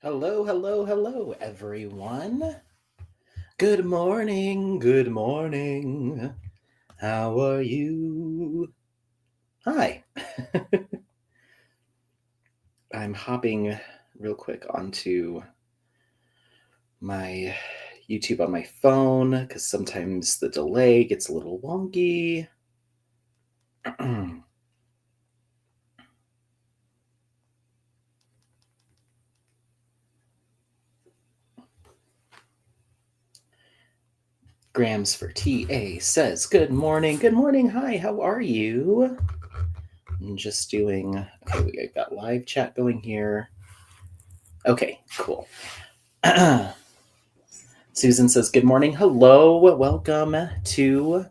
Hello, hello, hello, everyone. Good morning, good morning. How are you? Hi. I'm hopping real quick onto my YouTube on my phone because sometimes the delay gets a little wonky. Grams for TA says, good morning, hi, how are you? I'm just doing, okay, we got live chat going here. Okay, cool. Susan says, good morning. Hello. Welcome to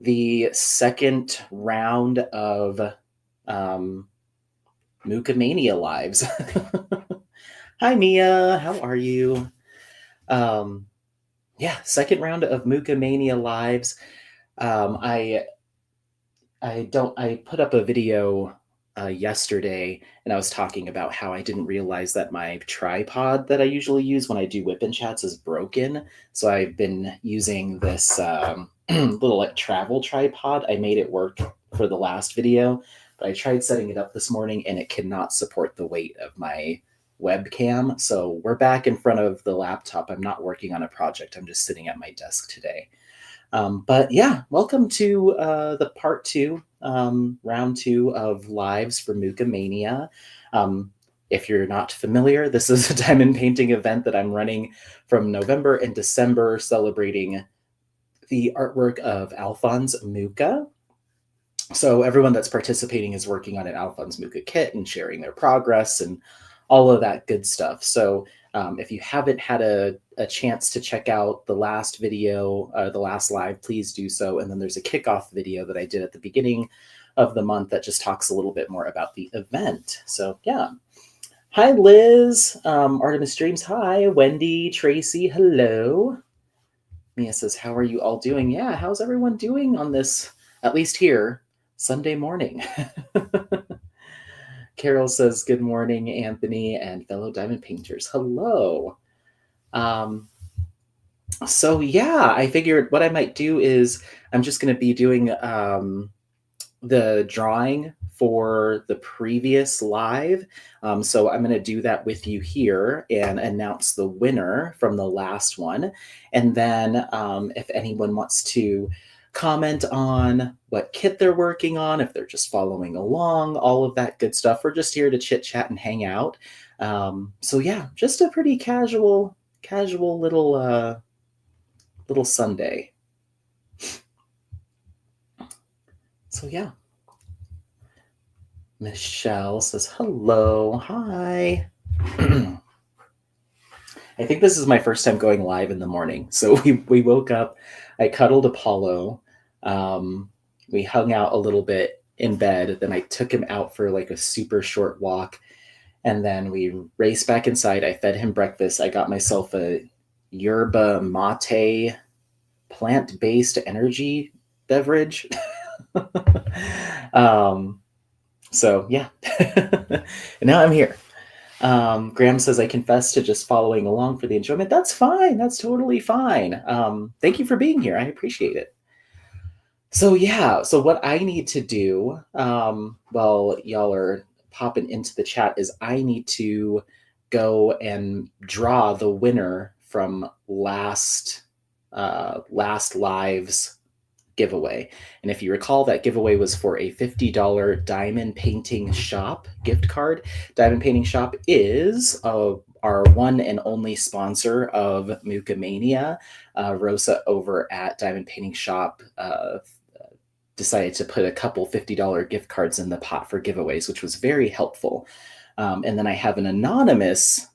the second round of Mucha Mania lives. Hi, Mia. How are you? Second round of Mucha Mania lives. I put up a video yesterday, and I was talking about how I didn't realize that my tripod that I usually use when I do whip and chats is broken. So I've been using this little like travel tripod. I made it work for the last video, but I tried setting it up this morning and it cannot support the weight of my webcam. So we're back in front of the laptop. I'm not working on a project. I'm just sitting at my desk today. But yeah, welcome to the part two, round two of lives for Mucha Mania. If you're not familiar, this is a diamond painting event that I'm running from November and December, celebrating the artwork of Alphonse Mucha. So everyone that's participating is working on an Alphonse Mucha kit and sharing their progress and all of that good stuff. So if you haven't had a chance to check out the last video, the last live, please do so. And then there's a kickoff video that I did at the beginning of the month that just talks a little bit more about the event. So yeah. Hi, Liz. Artemis Dreams. Hi, Wendy, Tracy. Hello. Mia says, how are you all doing? Yeah, how's everyone doing on this, at least here, Sunday morning? Carol says, good morning, Anthony and fellow diamond painters. Hello. So yeah, I figured what I might do is I'm just going to be doing the drawing for the previous live. So I'm going to do that with you here and announce the winner from the last one. And then if anyone wants to comment on what kit they're working on, if they're just following along, all of that good stuff, we're just here to chit chat and hang out. So yeah, just a pretty casual little Sunday. So yeah. Michelle says, hello, hi. I think this is my first time going live in the morning. So we woke up, I cuddled Apollo, we hung out a little bit in bed, then I took him out for like a super short walk, and then we raced back inside. I fed him breakfast. I got myself a yerba mate plant-based energy beverage. So yeah. And now I'm here. Graham says, I confess to just following along for the enjoyment. That's fine. That's totally fine. Thank you for being here. I appreciate it. So yeah, so what I need to do, while y'all are popping into the chat, is I need to go and draw the winner from last live's giveaway. And if you recall, that giveaway was for a $50 Diamond Painting Shop gift card. Diamond Painting Shop is our one and only sponsor of Mucha Mania. Rosa over at Diamond Painting Shop decided to put a couple $50 gift cards in the pot for giveaways, which was very helpful. And then I have an anonymous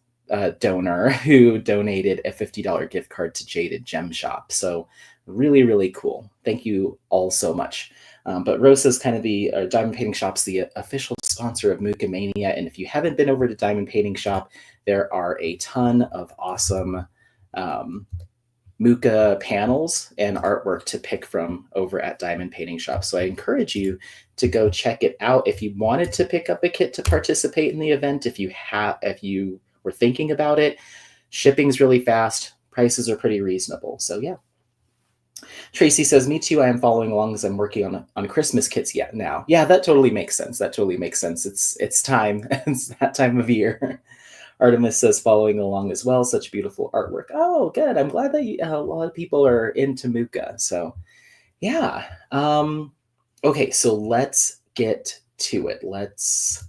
donor who donated a $50 gift card to Jaded Gem Shop. So really, really cool. Thank you all so much. But Rosa's kind of the Diamond Painting Shop's the official sponsor of Mucha Mania. And if you haven't been over to Diamond Painting Shop, there are a ton of awesome Mucha panels and artwork to pick from over at Diamond Painting Shop. So I encourage you to go check it out. If you wanted to pick up a kit to participate in the event, if you we're thinking about it. Shipping's really fast. Prices are pretty reasonable. So yeah. Tracy says, "Me too. I am following along as I'm working on Christmas kits yet now." Yeah, that totally makes sense. That totally makes sense. It's time. It's that time of year. Artemis says, "Following along as well. Such beautiful artwork." Oh, good. I'm glad that a lot of people are into Mucha. So yeah. Okay, so let's get to it. Let's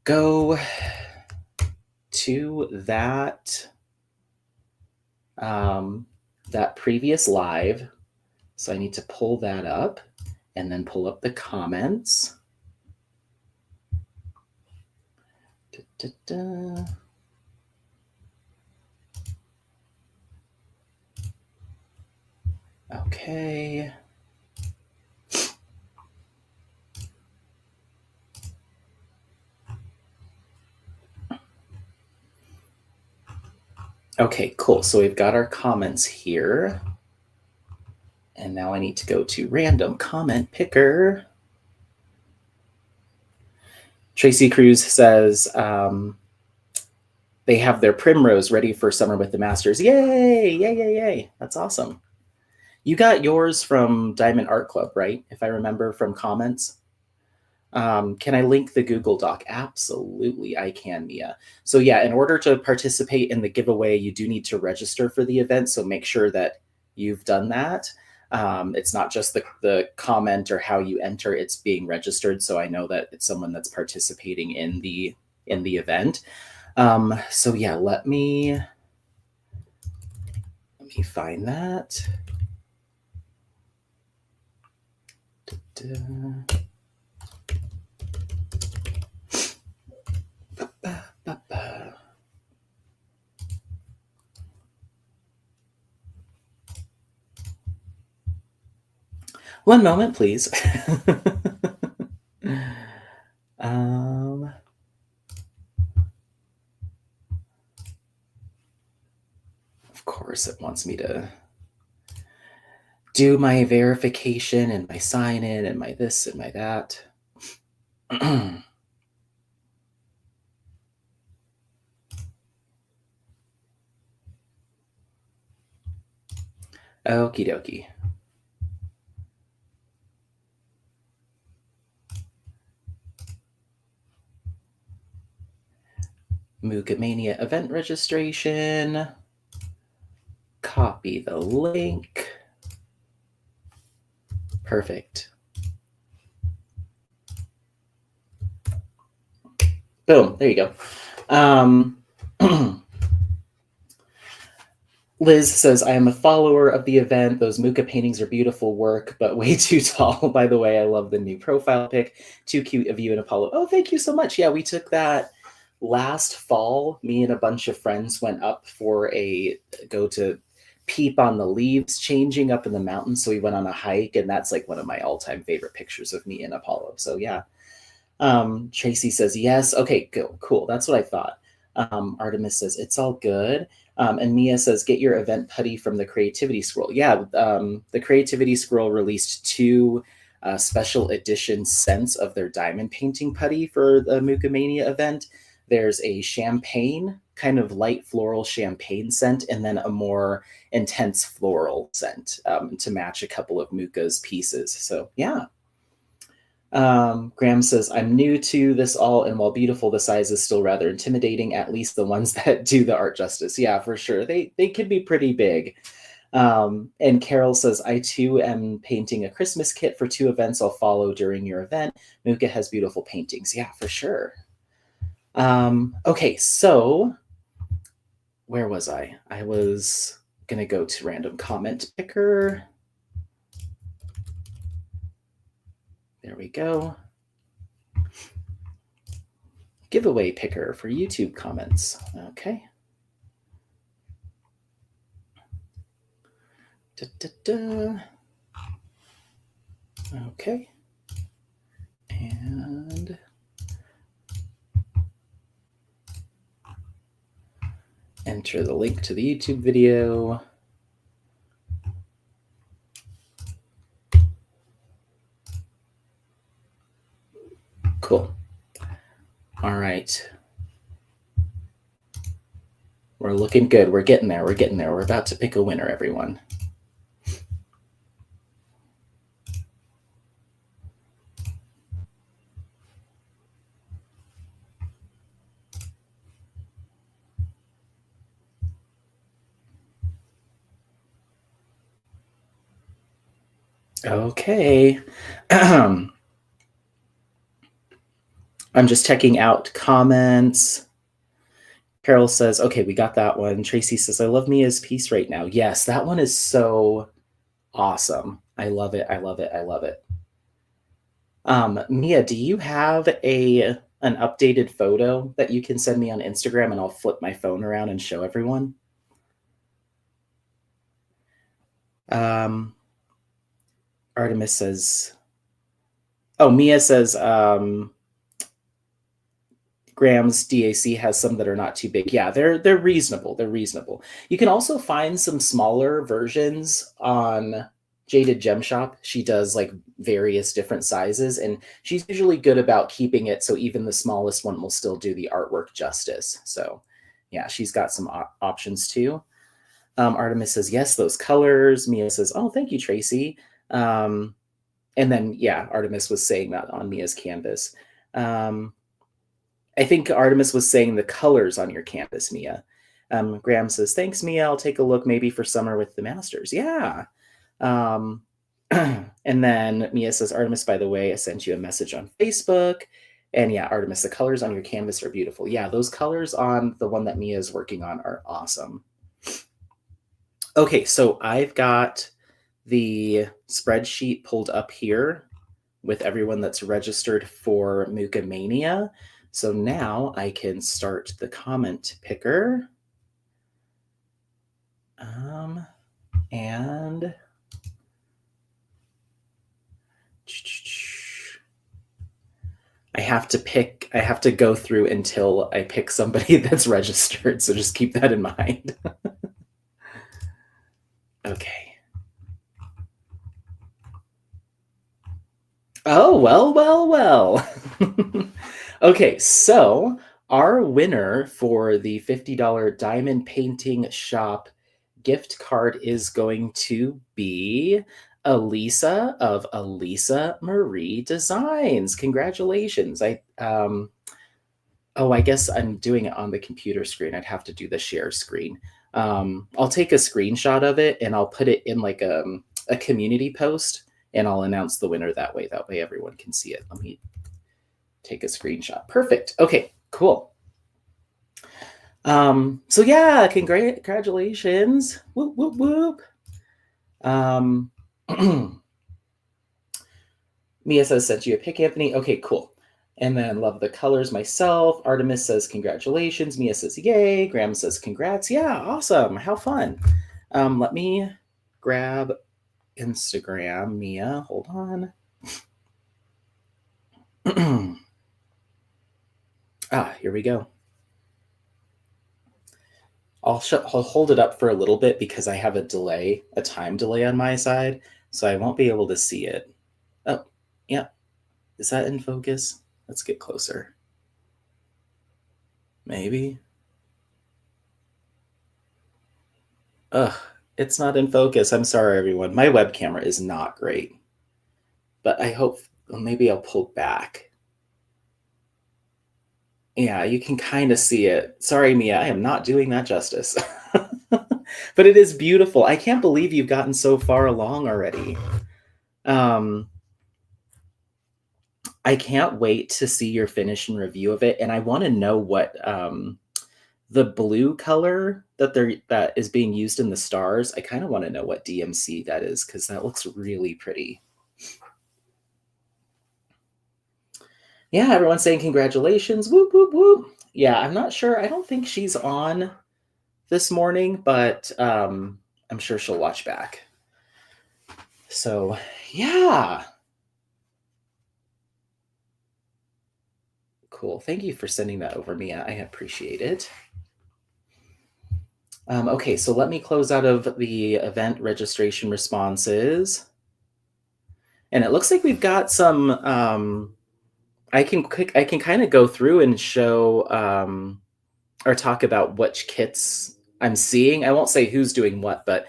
go to um, that previous live. So I need to pull that up and then pull up the comments. Da, da, da. Okay. Okay, cool. So we've got our comments here. And now I need to go to random comment picker. Tracy Cruz says, they have their primrose ready for summer with the masters. Yay! Yay, yay, yay. That's awesome. You got yours from Diamond Art Club, right? If I remember from comments. Can I link the Google Doc? Absolutely, I can, Mia. So yeah, in order to participate in the giveaway, you do need to register for the event. So make sure that you've done that. It's not just the comment or how you enter; it's being registered. So I know that it's someone that's participating in the event. So yeah, let me find that. Da-da. Ba-ba-ba-ba. One moment, please. um, of course, it wants me to do my verification and my sign in and my this and my that. Okie dokie. Mucha Mania event registration. Copy the link. Perfect. Boom. There you go. Liz says, "I am a follower of the event. Those Mucha paintings are beautiful work, but way too tall. By the way, I love the new profile pic. Too cute of you and Apollo." Oh, thank you so much. Yeah, we took that last fall. Me and a bunch of friends went up for a go to peep on the leaves changing up in the mountains. So we went on a hike, and that's like one of my all-time favorite pictures of me and Apollo. So yeah. Tracy says, "Yes." Okay, cool. That's what I thought. Artemis says, "It's all good." And Mia says, "Get your event putty from the Creativity Scroll." Yeah, the Creativity Scroll released two special edition scents of their diamond painting putty for the Mucha Mania event. There's a champagne, kind of light floral champagne scent, and then a more intense floral scent to match a couple of Mucha's pieces. So yeah. Graham says, "I'm new to this all, and while beautiful, the size is still rather intimidating, at least the ones that do the art justice." Yeah, for sure. They can be pretty big. And Carol says, "I too am painting a Christmas kit for two events I'll follow during your event. Mucha has beautiful paintings." Yeah, for sure. Okay, so where was I? I was going to go to random comment picker. There we go. Giveaway picker for YouTube comments. Okay. Da, da, da. Okay. And enter the link to the YouTube video. Cool. All right. We're looking good. We're getting there. We're getting there. We're about to pick a winner, everyone. Okay. I'm just checking out comments. Carol says, okay, we got that one. Tracy says, I love Mia's piece right now. Yes, that one is so awesome. I love it. I love it. I love it. Mia, do you have an updated photo that you can send me on Instagram and I'll flip my phone around and show everyone? Um, Artemis says, oh, Mia says, Graham's DAC has some that are not too big. Yeah, they're reasonable. They're reasonable. You can also find some smaller versions on Jaded Gem Shop. She does like various different sizes, and she's usually good about keeping it so even the smallest one will still do the artwork justice. So, yeah, she's got some options too. Artemis says yes, those colors. Mia says, oh, thank you, Tracy. And then yeah, Artemis was saying that on Mia's canvas. I think Artemis was saying the colors on your canvas, Mia. Graham says, thanks, Mia. I'll take a look maybe for summer with the masters. Yeah. And then Mia says, Artemis, by the way, I sent you a message on Facebook. And yeah, Artemis, the colors on your canvas are beautiful. Yeah, those colors on the one that Mia is working on are awesome. Okay, so I've got the spreadsheet pulled up here with everyone that's registered for Mucha Mania. So now I can start the comment picker. And I have to go through until I pick somebody that's registered. So just keep that in mind. Okay. Oh, well, well, well. Okay, so our winner for the $50 Diamond Painting Shop gift card is going to be Elisa of Elisa Marie Designs. Congratulations. I guess I'm doing it on the computer screen. I'd have to do the share screen. I'll take a screenshot of it and I'll put it in like a community post and I'll announce the winner that way. That way everyone can see it. Let me take a screenshot. Perfect. Okay, cool. So yeah, congratulations. Whoop, whoop, whoop. Mia says, sent you a pic, Anthony. Okay, cool. And then love the colors myself. Artemis says, congratulations. Mia says, yay. Graham says, congrats. Yeah, awesome. How fun. Let me grab Instagram, Mia. Hold on. Here we go. I'll hold it up for a little bit because I have a time delay on my side, so I won't be able to see it. Oh, yeah. Is that in focus? Let's get closer. Maybe. Ugh, it's not in focus. I'm sorry, everyone. My web camera is not great. But I hope maybe I'll pull back. Yeah, you can kind of see it. Sorry, Mia, I am not doing that justice. But it is beautiful. I can't believe you've gotten so far along already. I can't wait to see your finish and review of it, and I want to know what the blue color that is being used in the stars. I kind of want to know what DMC that is because that looks really pretty. Yeah, everyone's saying congratulations. Whoop, whoop, whoop. Yeah, I'm not sure. I don't think she's on this morning, but I'm sure she'll watch back. So, yeah. Cool. Thank you for sending that over, Mia. I appreciate it. Okay, so let me close out of the event registration responses. And it looks like we've got some I can kind of go through and show or talk about which kits I'm seeing. I won't say who's doing what, but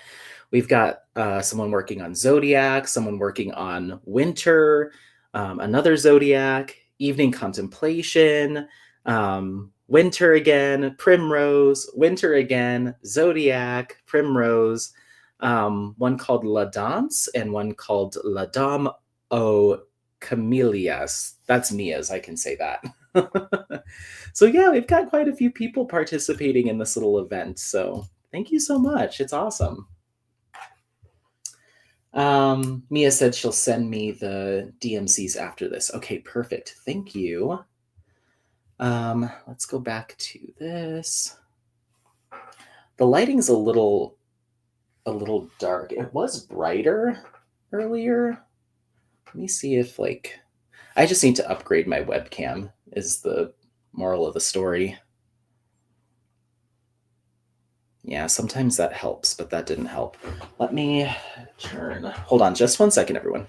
we've got someone working on Zodiac, someone working on Winter, another Zodiac, Evening Contemplation, Winter again, Primrose, Winter again, Zodiac, Primrose, one called La Danse, and one called La Dame aux Camellias. That's Mia's, I can say that. So yeah, we've got quite a few people participating in this little event. So thank you so much. It's awesome. Mia said she'll send me the DMCs after this. Okay, perfect. Thank you. Let's go back to this. The lighting's a little dark. It was brighter earlier. Let me see if I just need to upgrade my webcam is the moral of the story. Yeah, sometimes that helps, but that didn't help. Let me turn. Hold on just 1 second, everyone.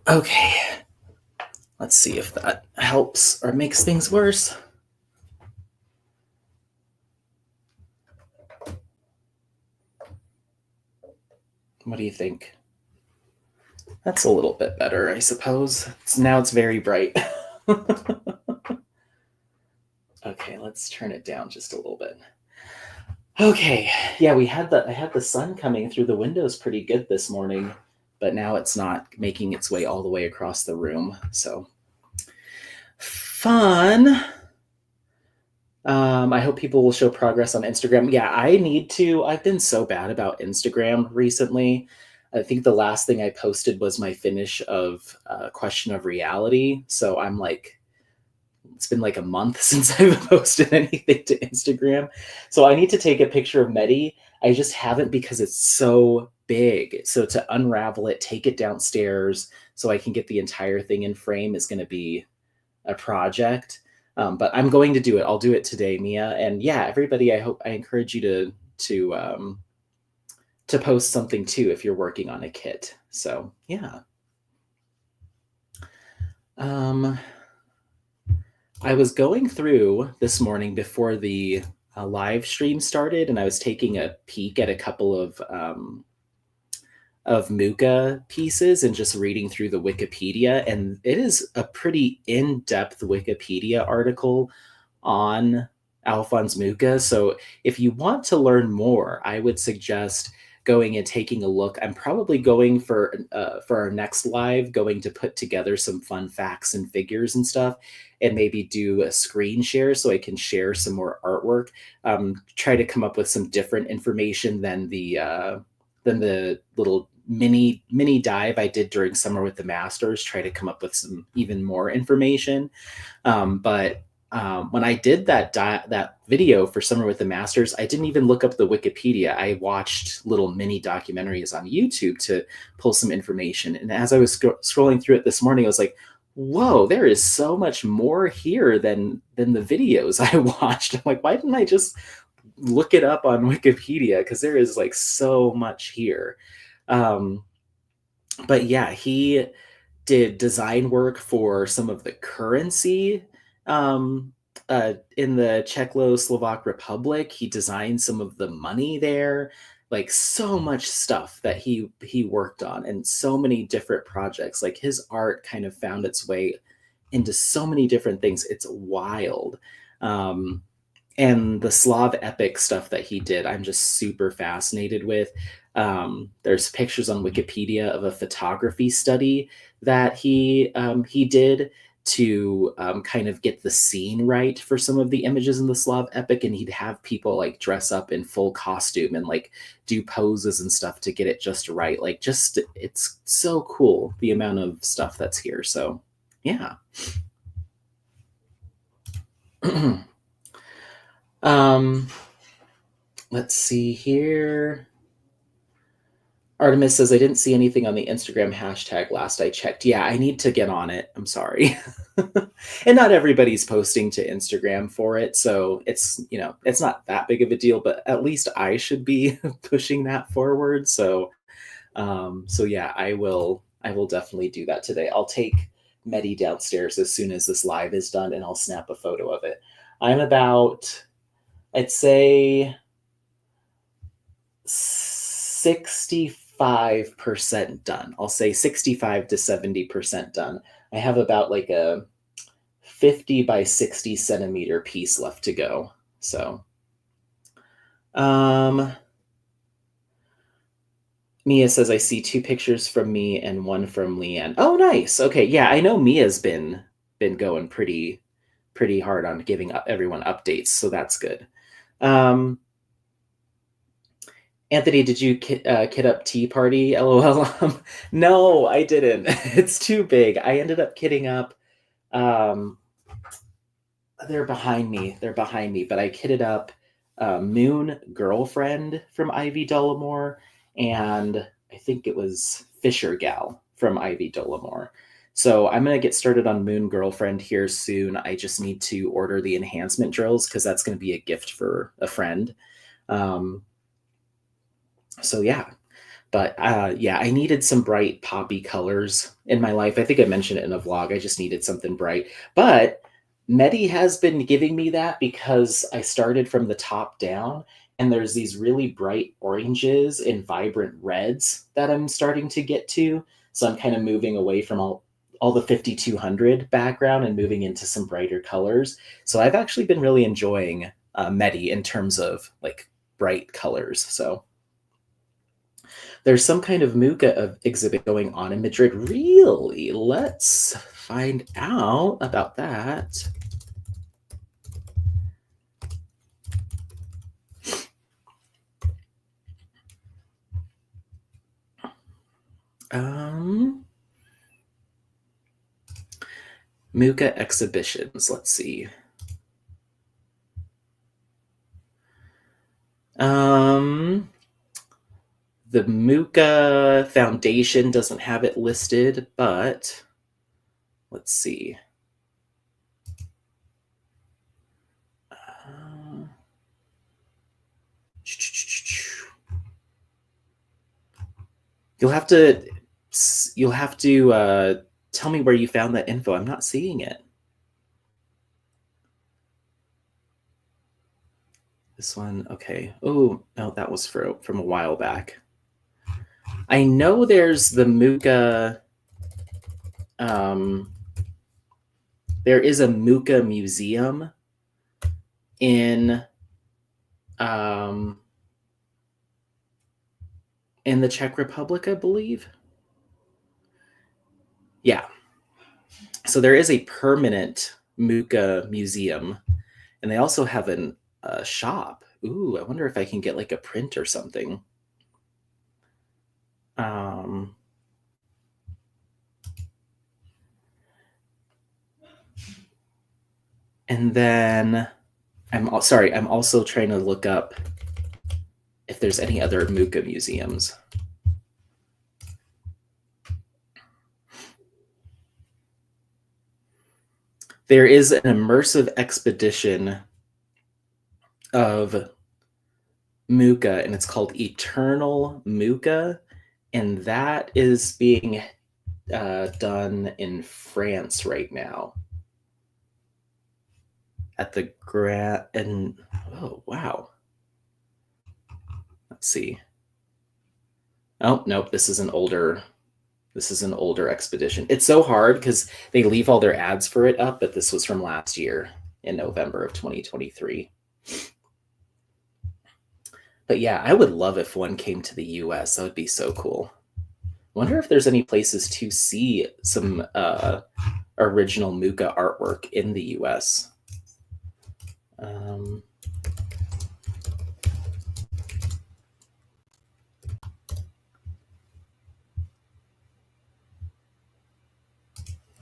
Okay. Let's see if that helps or makes things worse. What do you think? That's a little bit better, I suppose. Now it's very bright. Okay, let's turn it down just a little bit. Okay, yeah, I had the sun coming through the windows pretty good this morning, but now it's not making its way all the way across the room. So fun. I hope people will show progress on Instagram. Yeah, I need to. I've been so bad about Instagram recently. I think the last thing I posted was my finish of Question of Reality. So I'm like, it's been like a month since I've posted anything to Instagram. So I need to take a picture of Medi. I just haven't because it's so big. So to unravel it, take it downstairs so I can get the entire thing in frame is going to be a project. But I'm going to do it. I'll do it today, Mia. And yeah, everybody, I encourage you to post something too if you're working on a kit. So yeah. I was going through this morning before the live stream started, and I was taking a peek at a couple of Mucha pieces and just reading through the Wikipedia. And it is a pretty in-depth Wikipedia article on Alphonse Mucha. So if you want to learn more, I would suggest going and taking a look. I'm probably going for our next live, going to put together some fun facts and figures and stuff, and maybe do a screen share so I can share some more artwork. Try to come up with some different information than the little mini dive I did during summer with the masters. Try to come up with some even more information. But when I did that video for Summer with the Masters, I didn't even look up the Wikipedia. I watched little mini documentaries on YouTube to pull some information. And as I was scrolling through it this morning, I was like, "Whoa, there is so much more here than the videos I watched." I'm like, "Why didn't I just look it up on Wikipedia? Because there is like so much here." Um, but yeah, he did design work for some of the currency um, in the Czechoslovak Republic. He designed some of the money there, like so much stuff that he worked on, and so many different projects. Like his art kind of found its way into so many different things. It's wild. Um, and the Slav epic stuff that he did, I'm just super fascinated with. There's pictures on Wikipedia of a photography study that he did to kind of get the scene right for some of the images in the Slav epic, and he'd have people like dress up in full costume and like do poses and stuff to get it just right. Like, just it's so cool the amount of stuff that's here. So, yeah. um, let's see here. Artemis says, I didn't see anything on the Instagram hashtag last I checked. Yeah, I need to get on it. I'm sorry. And not everybody's posting to Instagram for it. So it's not that big of a deal, but at least I should be pushing that forward. So yeah, I will definitely do that today. I'll take Medi downstairs as soon as this live is done and I'll snap a photo of it. I'm about, I'd say 65% done. I'll say 65 to 70% done. I have about like a 50 by 60 centimeter piece left to go. So, um, Mia says, I see two pictures from me and one from Leanne. Oh, nice. Okay. Yeah, I know Mia's been going pretty hard on giving everyone updates, so that's good. Um, Anthony, did you kit up Tea Party? LOL. No, I didn't. It's too big. I ended up kitting up. Um, they're behind me. They're behind me. But I kitted up Moon Girlfriend from Ivy Dollamore, and I think it was Fisher Gal from Ivy Dollamore. So I'm gonna get started on Moon Girlfriend here soon. I just need to order the enhancement drills because that's gonna be a gift for a friend. Um, so yeah, but yeah, I needed some bright poppy colors in my life. I think I mentioned it in a vlog. I just needed something bright. But Medi has been giving me that because I started from the top down, and there's these really bright oranges and vibrant reds that I'm starting to get to. So I'm kind of moving away from all the 5200 background and moving into some brighter colors. So I've actually been really enjoying Medi in terms of like bright colors. So there's some kind of Mucha exhibit going on in Madrid. Really? Let's find out about that. Mucha exhibitions. Let's see. The Mucha Foundation doesn't have it listed, but let's see. You'll have to tell me where you found that info. I'm not seeing it. This one, okay. Oh no, that was from a while back. I know there's the Mucha. There is a Mucha museum in um, in the Czech Republic, I believe. Yeah. So there is a permanent Mucha museum, and they also have a shop. Ooh, I wonder if I can get like a print or something. And then I'm also trying to look up if there's any other Mucha museums. There is an immersive expedition of Mucha, and it's called Eternal Mucha, and that is being done in France right now at the and oh wow, let's see. Oh nope, this is an older expedition. It's so hard because they leave all their ads for it up, but this was from last year in November of 2023. But yeah, I would love if one came to the US. That would be so cool. Wonder if there's any places to see some original Mucha artwork in the US.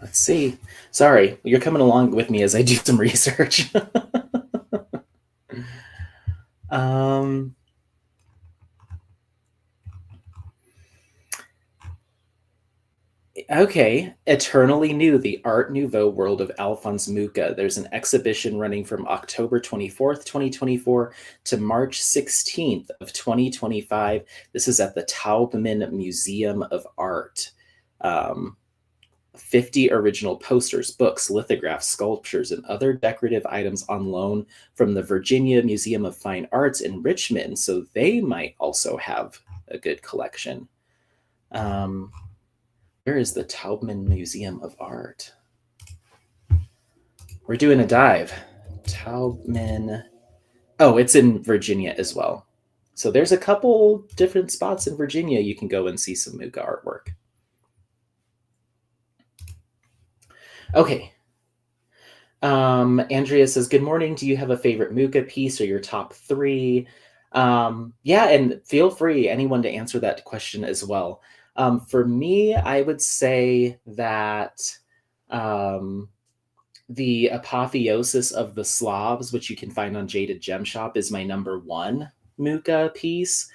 Let's see. Sorry, you're coming along with me as I do some research. Okay, Eternally New, the Art Nouveau World of Alphonse Mucha. There's an exhibition running from October 24th, 2024 to March 16th of 2025. This is at the Taubman Museum of Art. Um, 50 original posters, books, lithographs, sculptures, and other decorative items on loan from the Virginia Museum of Fine Arts in Richmond. So they might also have a good collection. Um, where is the Taubman Museum of Art? We're doing a dive. Taubman. Oh, it's in Virginia as well. So there's a couple different spots in Virginia you can go and see some Muga artwork. Okay. Andrea says, "Good morning. Do you have a favorite Muga piece or your top three?" Yeah, and feel free anyone to answer that question as well. For me, I would say that um, the Apotheosis of the Slavs, which you can find on Jaded Gem Shop, is my number one Muka piece.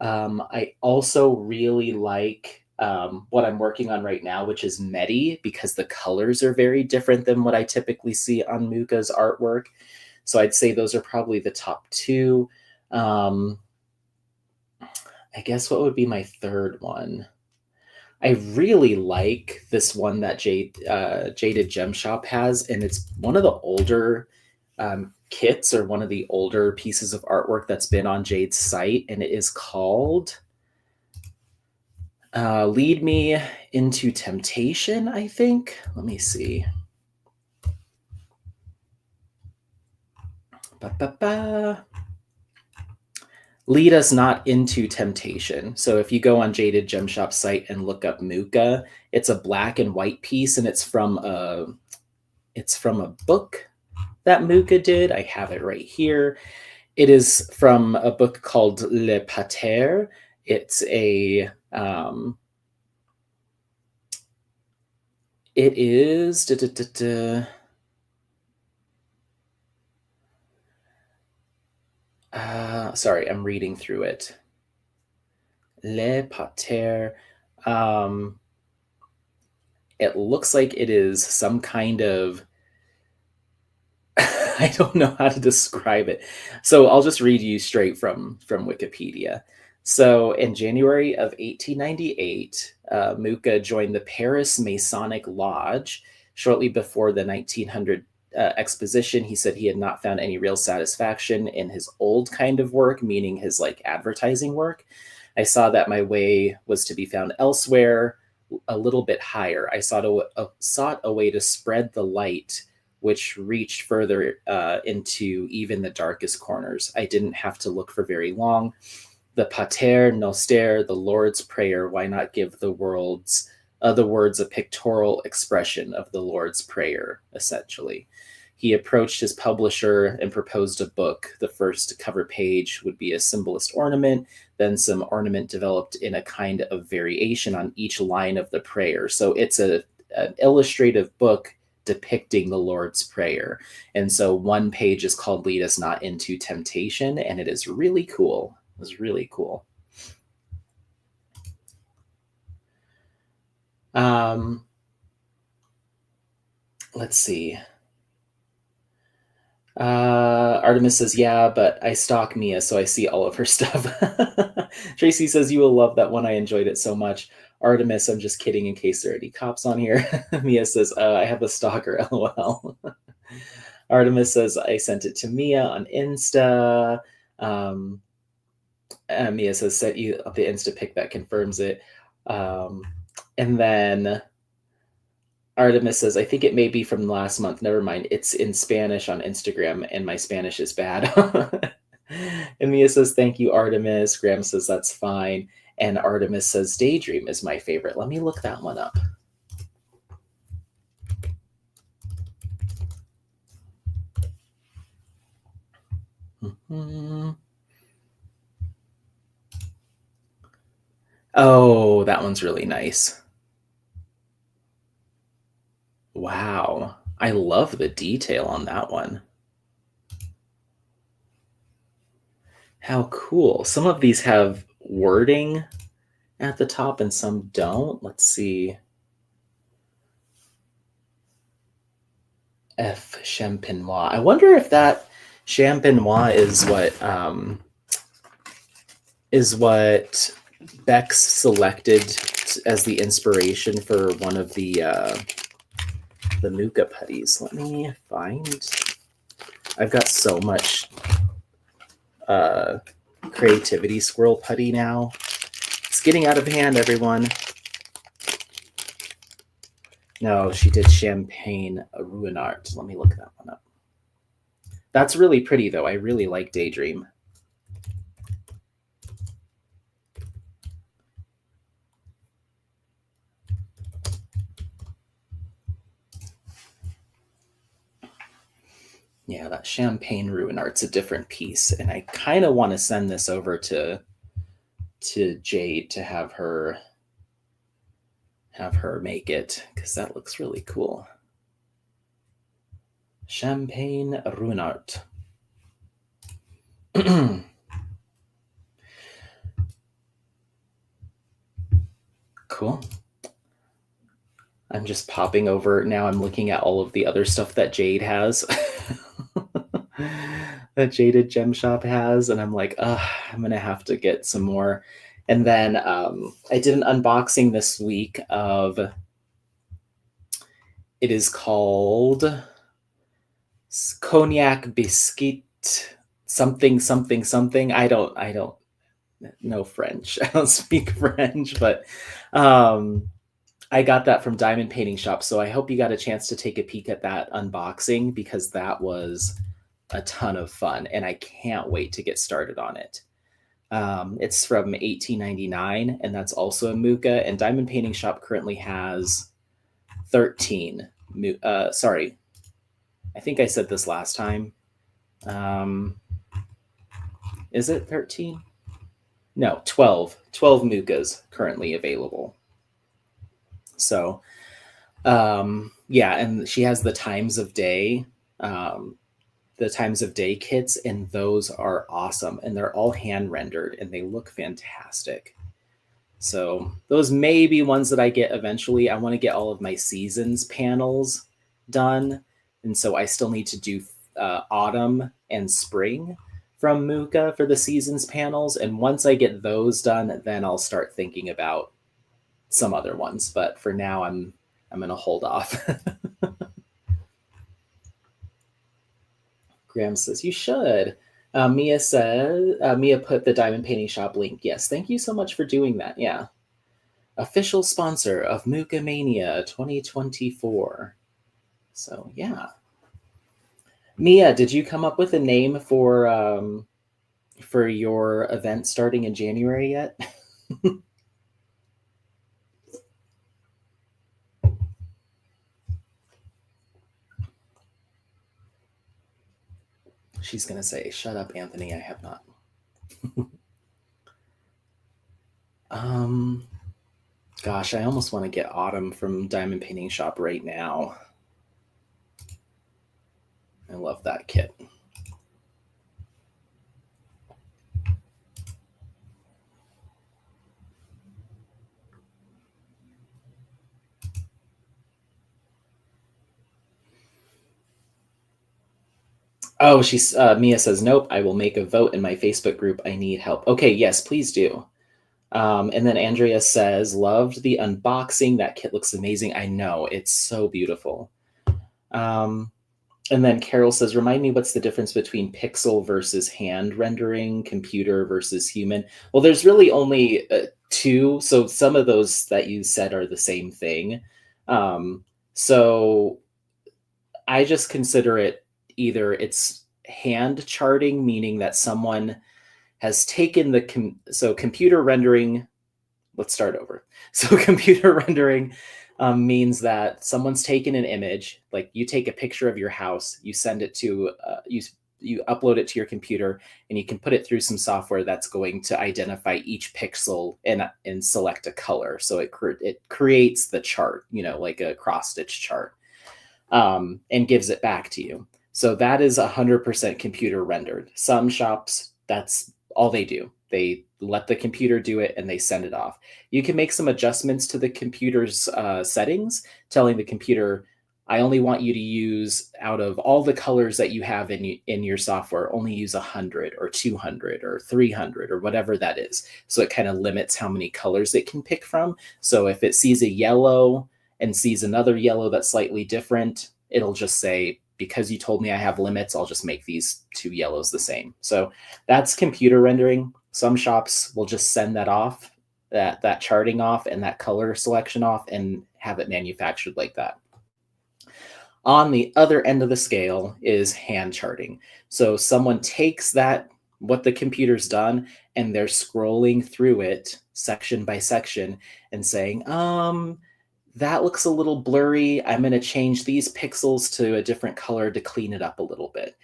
I also really like what I'm working on right now, which is Medi, because the colors are very different than what I typically see on Muka's artwork. So I'd say those are probably the top two. Um, I guess what would be my third one? I really like this one that Jaded Gem Shop has, and it's one of the older kits or one of the older pieces of artwork that's been on Jade's site, and it is called Lead Me into Temptation, I think. Let me see. Ba-ba-ba. Lead Us Not Into Temptation. So if you go on Jaded Gem Shop site and look up Muka, it's a black and white piece, and it's from a book that Muka did. I have it right here. It is from a book called Le Pater. It's a it is sorry, I'm reading through it. Le Pater. Um, it looks like it is some kind of I don't know how to describe it. So I'll just read you straight from Wikipedia. So in January of 1898, Mucha joined the Paris Masonic Lodge. Shortly before the 1900 exposition, he said he had not found any real satisfaction in his old kind of work, meaning his like advertising work. I saw that my way was to be found elsewhere, a little bit higher. I sought a way to spread the light which reached further into even the darkest corners. I didn't have to look for very long. The Pater Noster, the Lord's Prayer, why not give the words a pictorial expression of the Lord's Prayer, essentially. He approached his publisher and proposed a book. The first cover page would be a symbolist ornament, then some ornament developed in a kind of variation on each line of the prayer. So it's an illustrative book depicting the Lord's Prayer. And so one page is called Lead Us Not Into Temptation, and it is really cool. It was really cool. Um, let's see. Artemis says, yeah, but I stalk Mia, so I see all of her stuff. Tracy says, you will love that one. I enjoyed it so much. Artemis, I'm just kidding in case there are any cops on here. Mia says, I have a stalker, lol. Artemis says, I sent it to Mia on Insta. Mia says, sent you the Insta pic that confirms it. And then Artemis says, I think it may be from last month. Never mind. It's in Spanish on Instagram, and my Spanish is bad. And Mia says, thank you, Artemis. Graham says, that's fine. And Artemis says, Daydream is my favorite. Let me look that one up. Mm-hmm. Oh, that one's really nice. Wow. I love the detail on that one. How cool. Some of these have wording at the top and some don't. Let's see. F. Champenois. I wonder if that Champenois is what Bex selected as the inspiration for one of the Mucha putties. Let me find. I've got so much uh, creativity squirrel putty now. It's getting out of hand, everyone. No, she did Champagne Ruinart. Let me look that one up. That's really pretty, though. I really like Daydream. Yeah, that Champagne Ruinart's a different piece, and I kind of want to send this over to Jade to have her make it because that looks really cool. Champagne Ruinart. Cool. I'm just popping over now. I'm looking at all of the other stuff that Jade has. That Jaded Gem Shop has, and I'm like, I'm gonna have to get some more. And then I did an unboxing this week of. It is called Cognac Biscuit something something something. I don't know French. I don't speak French, but I got that from Diamond Painting Shop. So I hope you got a chance to take a peek at that unboxing because that was a ton of fun, and I can't wait to get started on it. It's from 1899, and that's also a Mucha. And Diamond Painting Shop currently has 13. Sorry, I think I said this last time. Is it 13? No, 12. 12 Muchas currently available. So, yeah, and she has the times of day kits, and those are awesome, and they're all hand rendered and they look fantastic. So those may be ones that I get eventually. I want to get all of my seasons panels done, and so I still need to do autumn and spring from Mucha for the seasons panels, and once I get those done, then I'll start thinking about some other ones, but for now I'm going to hold off. Graham says, you should. Mia says, Mia put the Diamond Painting Shop link. Yes, thank you so much for doing that. Yeah. Official sponsor of Mucha Mania 2024. So, yeah. Mia, did you come up with a name for your event starting in January yet? She's going to say, shut up, Anthony, I have not. Gosh, I almost want to get Autumn from Diamond Painting Shop right now. I love that kit. Oh, she's Mia says, nope, I will make a vote in my Facebook group. I need help. Okay, yes, please do. And then Andrea says, loved the unboxing. That kit looks amazing. I know, it's so beautiful. And then Carol says, remind me what's the difference between pixel versus hand rendering, computer versus human? Well, there's really only two. So some of those that you said are the same thing. So I just consider it either it's hand charting, meaning that someone has taken so computer rendering. Let's start over. So computer rendering means that someone's taken an image, like you take a picture of your house, you send it to you upload it to your computer, and you can put it through some software that's going to identify each pixel and select a color. So it creates the chart, like a cross stitch chart, and gives it back to you. So that is 100% computer rendered. Some shops, that's all they do. They let the computer do it and they send it off. You can make some adjustments to the computer's settings, telling the computer, I only want you to use, out of all the colors that you have in your software, only use 100 or 200 or 300 or whatever that is. So it kind of limits how many colors it can pick from. So if it sees a yellow and sees another yellow that's slightly different, it'll just say, because you told me I have limits, I'll just make these two yellows the same. So that's computer rendering. Some shops will just send that off, that charting off and that color selection off, and have it manufactured like that. On the other end of the scale is hand charting. So someone takes that, what the computer's done, and they're scrolling through it section by section and saying, that looks a little blurry. I'm going to change these pixels to a different color to clean it up a little bit.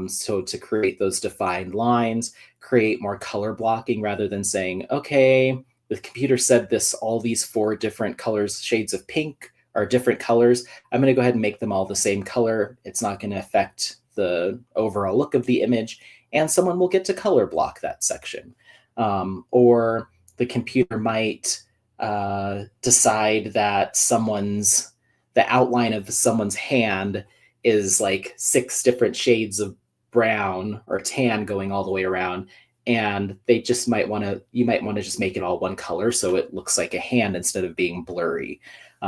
So to create those defined lines, create more color blocking rather than saying, okay, the computer said this, all these 4 different colors, shades of pink are different colors. I'm going to go ahead and make them all the same color. It's not going to affect the overall look of the image, and someone will get to color block that section. Or the computer might decide that the outline of someone's hand is like 6 different shades of brown or tan going all the way around, and they just you might want to just make it all one color so it looks like a hand instead of being blurry.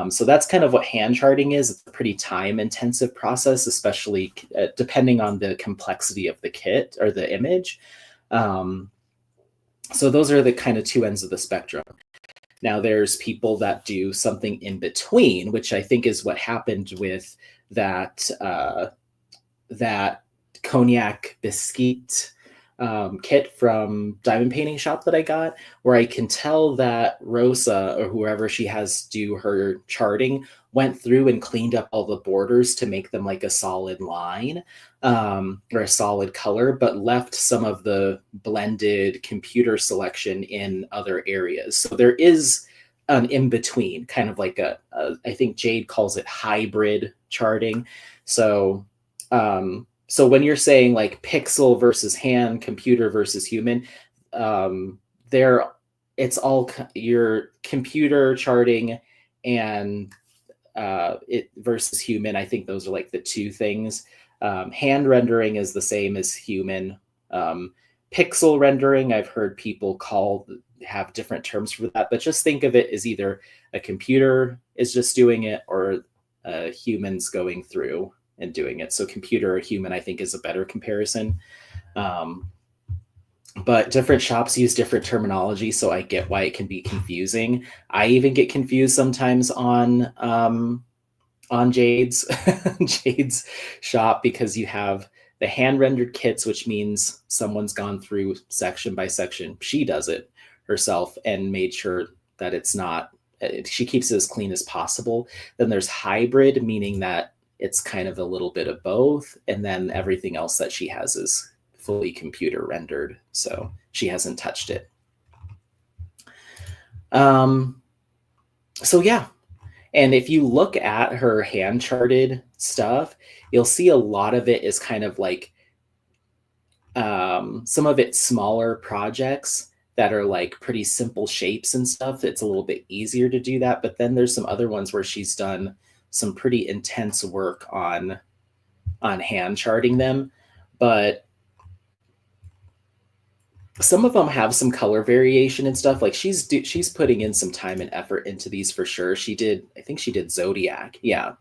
So that's kind of what hand charting is. It's a pretty time intensive process, especially depending on the complexity of the kit or the image. So those are the kind of 2 ends of the spectrum. Now there's people that do something in between, which I think is what happened with that cognac biscuit kit from Diamond Painting Shop that I got, where I can tell that Rosa, or whoever she has do her charting, went through and cleaned up all the borders to make them like a solid line, or a solid color, but left some of the blended computer selection in other areas. So there is an in-between, kind of like I think Jade calls it hybrid charting. So when you're saying like pixel versus hand, computer versus human, it's all your computer charting and it versus human. I think those are like the 2 things. Hand rendering is the same as human. Pixel rendering, I've heard people have different terms for that, but just think of it as either a computer is just doing it or humans going through and doing it. So computer or human, I think, is a better comparison. But different shops use different terminology, so I get why it can be confusing. I even get confused sometimes on Jade's Jade's shop, because you have the hand rendered kits, which means someone's gone through section by section. She does it herself and made sure that she keeps it as clean as possible. Then there's hybrid, meaning that it's kind of a little bit of both. And then everything else that she has is fully computer rendered. So she hasn't touched it. So yeah. And if you look at her hand charted stuff, you'll see a lot of it is kind of like some of it's smaller projects that are like pretty simple shapes and stuff. It's a little bit easier to do that. But then there's some other ones where she's done some pretty intense work on hand charting them. But some of them have some color variation and stuff. Like she's putting in some time and effort into these for sure. I think she did Zodiac. Yeah.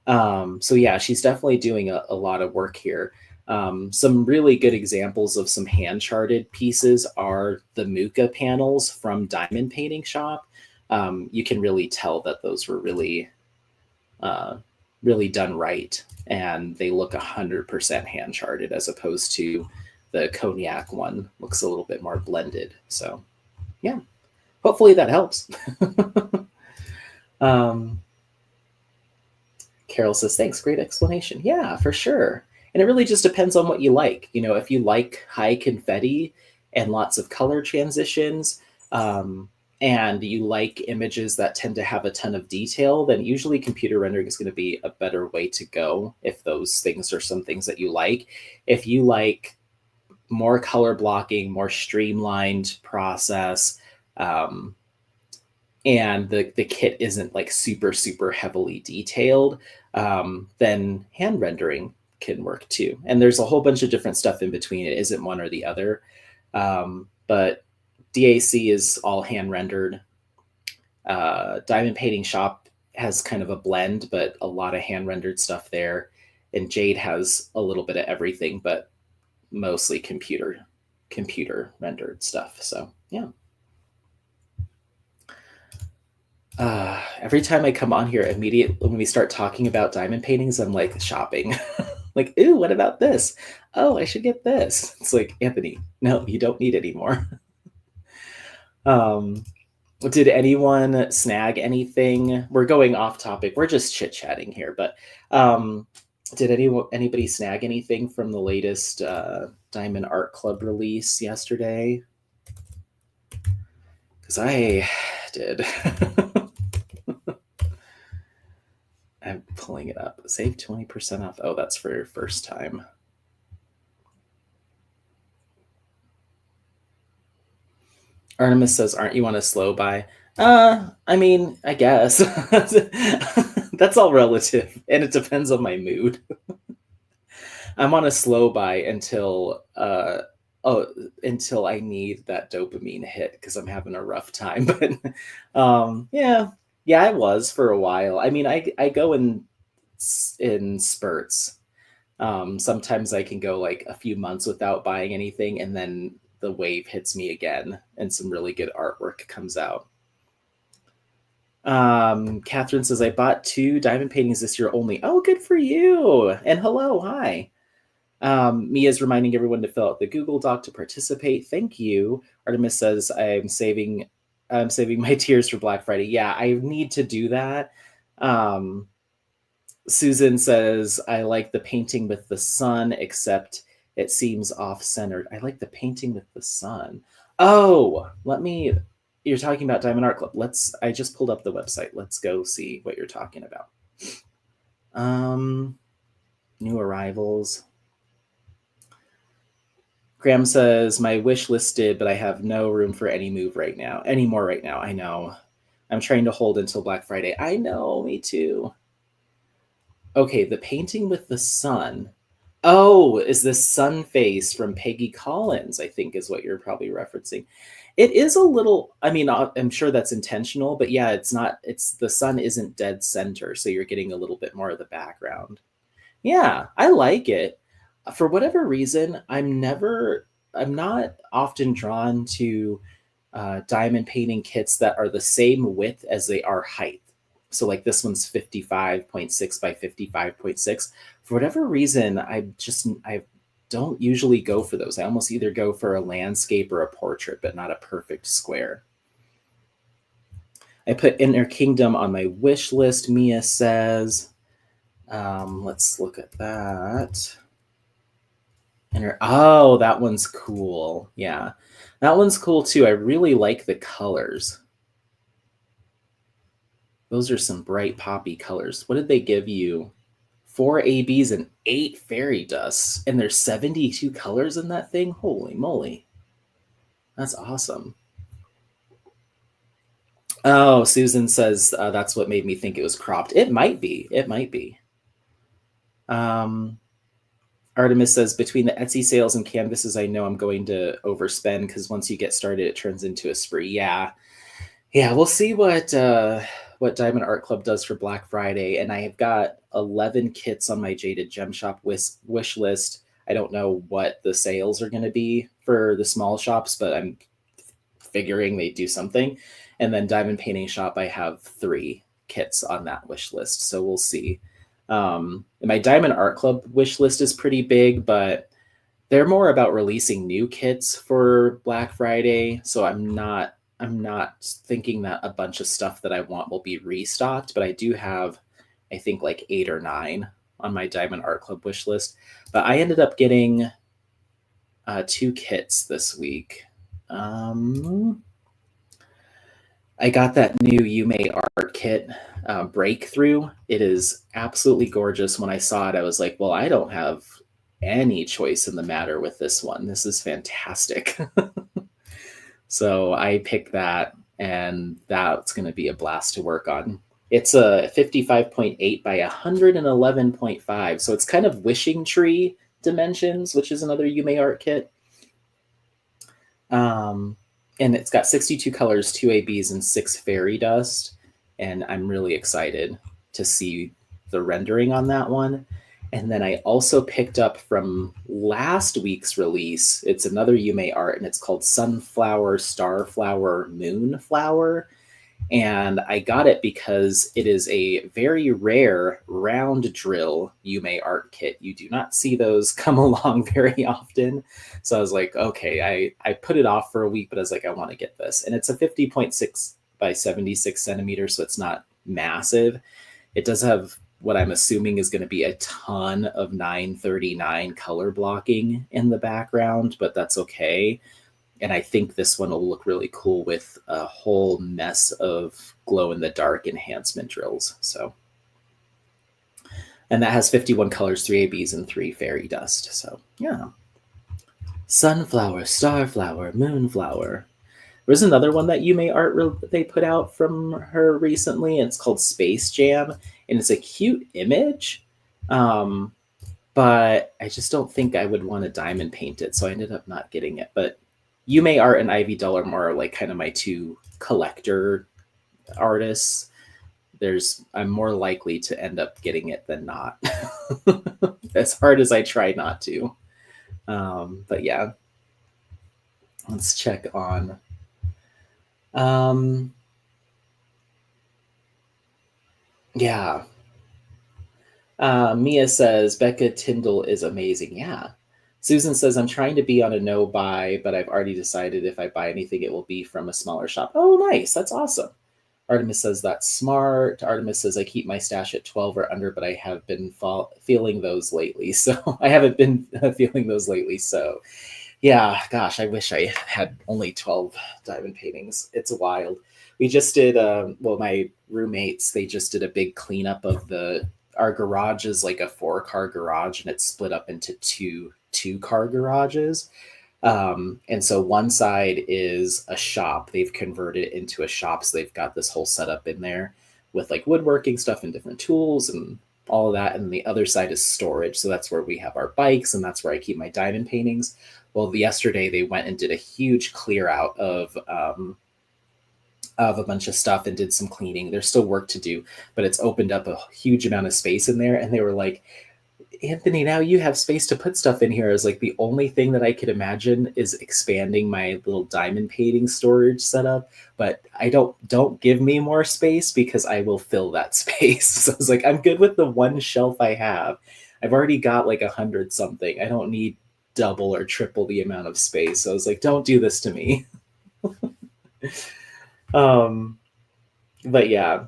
So yeah, she's definitely doing a lot of work here. Some really good examples of some hand charted pieces are the Mucha panels from Diamond Painting Shop. You can really tell that those were really done right, and they look 100% hand charted, as opposed to the cognac one looks a little bit more blended. So yeah, hopefully that helps. Carol says, thanks, great explanation. Yeah, for sure. And it really just depends on what you like. If you like high confetti and lots of color transitions, and you like images that tend to have a ton of detail, then usually computer rendering is going to be a better way to go if those things are some things that you like. If you like more color blocking, more streamlined process, and the kit isn't like super super heavily detailed, then hand rendering can work too. And there's a whole bunch of different stuff in between. It isn't one or the other, but DAC is all hand rendered. Diamond Painting Shop has kind of a blend, but a lot of hand rendered stuff there. And Jade has a little bit of everything, but mostly computer rendered stuff. So yeah. Every time I come on here, immediately when we start talking about diamond paintings, I'm like shopping. Like, ooh, what about this? Oh, I should get this. It's like, Anthony, no, you don't need any more. um, did anyone snag anything? We're going off topic. We're just chit chatting here, but did anybody snag anything from the latest Diamond Art Club release yesterday? Because I did. I'm pulling it up. Save 20% off. Oh, that's for your first time. Artemis says, aren't you on a slow buy? I mean, I guess. That's all relative, and it depends on my mood. I'm on a slow buy until until I need that dopamine hit because I'm having a rough time. But yeah, I was for a while. I mean, I go in spurts. Sometimes I can go like a few months without buying anything, and then the wave hits me again, and some really good artwork comes out. Catherine says, I bought 2 diamond paintings this year only. Oh, good for you. And hello, hi. Mia's reminding everyone to fill out the Google Doc to participate. Thank you. Artemis says, I'm saving my tears for Black Friday. Yeah, I need to do that. Susan says, I like the painting with the sun, except it seems off-centered. I like the painting with the sun. Oh, you're talking about Diamond Art Club. I just pulled up the website. Let's go see what you're talking about. New arrivals. Graham says, my wish listed, but I have no room for anymore right now. I know. I'm trying to hold until Black Friday. I know, me too. Okay, the painting with the sun. Oh, is this sun face from Peggy Collins, I think is what you're probably referencing. It is a little, I mean, I'm sure that's intentional, but yeah, the sun isn't dead center, so you're getting a little bit more of the background. Yeah, I like it. For whatever reason, I'm not often drawn to diamond painting kits that are the same width as they are height. So like this one's 55.6 by 55.6. For whatever reason, I don't usually go for those. I almost either go for a landscape or a portrait, but not a perfect square. I put Inner Kingdom on my wish list, Mia says. Let's look at that. Oh, that one's cool. Yeah, that one's cool too. I really like the colors. Those are some bright poppy colors. What did they give you? 4 ABs and 8 fairy dusts. And there's 72 colors in that thing? Holy moly. That's awesome. Oh, Susan says that's what made me think it was cropped. It might be. Artemis says, between the Etsy sales and canvases, I know I'm going to overspend because once you get started, it turns into a spree. Yeah. We'll see what Diamond Art Club does for Black Friday. And I have got 11 kits on my Jaded Gem Shop wish list. I don't know what the sales are going to be for the small shops, but I'm figuring they do something. And then Diamond Painting Shop, I have 3 kits on that wish list. So we'll see. My Diamond Art Club wish list is pretty big, but they're more about releasing new kits for Black Friday. So I'm not thinking that a bunch of stuff that I want will be restocked, but I do have, I think, like 8 or 9 on my Diamond Art Club wish list. But I ended up getting 2 kits this week. I got that new Yume art kit, Breakthrough. It is absolutely gorgeous. When I saw it, I was like, well, I don't have any choice in the matter with this one. This is fantastic. So I picked that. and that's going to be a blast to work on. It's a 55.8 by 111.5, so it's kind of wishing tree dimensions, which is another Yume art kit. And it's got 62 colors, 2 ABs, and 6 fairy dust. And I'm really excited to see the rendering on that one. And then I also picked up from last week's release, it's another Yume art, and it's called Sunflower, Starflower, Moonflower. And I got it because it is a very rare round drill Yume art kit. You do not see those come along very often. So I was like, okay, I put it off for a week, but I was like, I want to get this. And it's a 50.6 by 76 centimeters, so it's not massive. It does have what I'm assuming is going to be a ton of 939 color blocking in the background, but that's okay. And I think this one will look really cool with a whole mess of glow in the dark enhancement drills. So, and that has 51 colors, 3 ABs, and 3 fairy dust. So, yeah. Sunflower, Starflower, Moonflower. There's another one that Yume Art they put out from her recently. And it's called Space Jam, and it's a cute image. But I just don't think I would want to diamond paint it, so I ended up not getting it. But Yume Art and Ivy Dull are more like kind of my two collector artists. I'm more likely to end up getting it than not. As hard as I try not to. But yeah, let's check on. Yeah. Mia says Becca Tyndall is amazing. Yeah. Susan says, I'm trying to be on a no buy, but I've already decided if I buy anything, it will be from a smaller shop. Oh, nice. That's awesome. Artemis says, that's smart. Artemis says, I keep my stash at 12 or under, but I have been feeling those lately. So I haven't been feeling those lately. So yeah, gosh, I wish I had only 12 diamond paintings. It's wild. We just did, my roommates, they just did a big cleanup of our garage is like a 4-car garage, and it's split up into two-car garages. And so one side is a shop. They've converted it into a shop. So they've got this whole setup in there with like woodworking stuff and different tools and all of that. And the other side is storage. So that's where we have our bikes, and that's where I keep my diamond paintings. Well, yesterday they went and did a huge clear out of a bunch of stuff and did some cleaning. There's still work to do, but it's opened up a huge amount of space in there. And they were like, Anthony, now you have space to put stuff in here. Is like the only thing that I could imagine is expanding my little diamond painting storage setup. But I don't give me more space because I will fill that space. So I was like, I'm good with the one shelf I have. I've already got like 100 something. I don't need double or triple the amount of space. So I was like, don't do this to me. But yeah.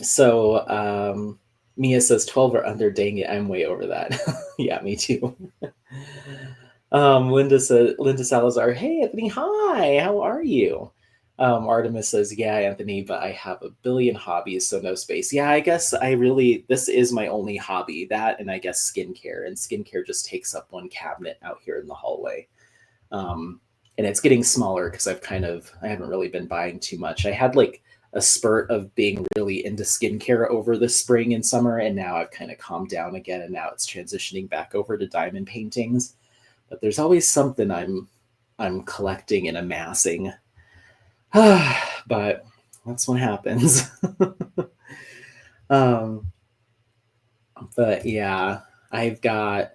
So Mia says 12 or under. Dang it, I'm way over that. Yeah, me too. Linda Salazar, hey Anthony, hi, how are you? Artemis says, yeah, Anthony, but I have a billion hobbies, so no space. Yeah, I guess this is my only hobby, that, and I guess skincare. And skincare just takes up one cabinet out here in the hallway. And it's getting smaller because I haven't really been buying too much. I had like a spurt of being really into skincare over the spring and summer, and now I've kind of calmed down again, and now it's transitioning back over to diamond paintings. But there's always something I'm collecting and amassing. But that's what happens. But yeah, I've got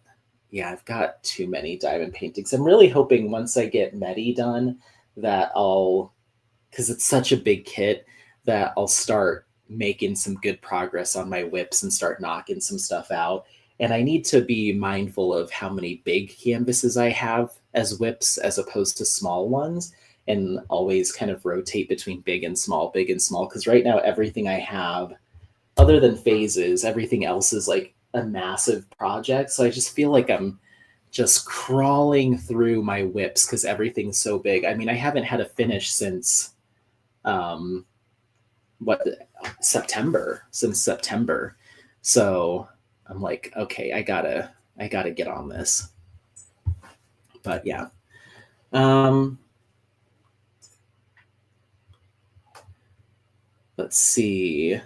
too many diamond paintings. I'm really hoping once I get Medi done that because it's such a big kit, that I'll start making some good progress on my whips and start knocking some stuff out. And I need to be mindful of how many big canvases I have as whips as opposed to small ones, and always kind of rotate between big and small, big and small. Because right now, everything I have, other than phases, everything else is like a massive project. So I just feel like I'm just crawling through my whips because everything's so big. I mean, I haven't had a finish since September. So I'm like, okay, I gotta get on this. But yeah. Let's see.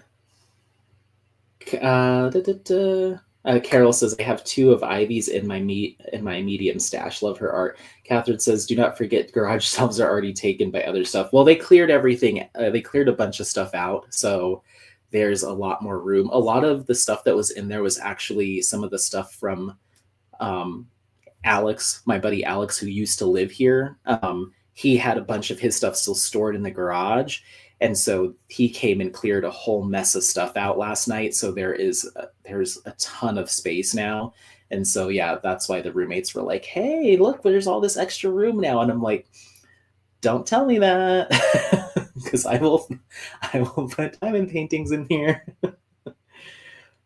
Da, da, da. Carol says, I have two of Ivy's in my medium stash. Love her art. Catherine says, do not forget garage shelves are already taken by other stuff. Well, they cleared everything. They cleared a bunch of stuff out. So there's a lot more room. A lot of the stuff that was in there was actually some of the stuff from um, Alex, my buddy Alex, who used to live here. He had a bunch of his stuff still stored in the garage. And so he came and cleared a whole mess of stuff out last night. So there's a ton of space now. And so, yeah, that's why the roommates were like, hey, look, there's all this extra room now. And I'm like, don't tell me that because I will put diamond paintings in here.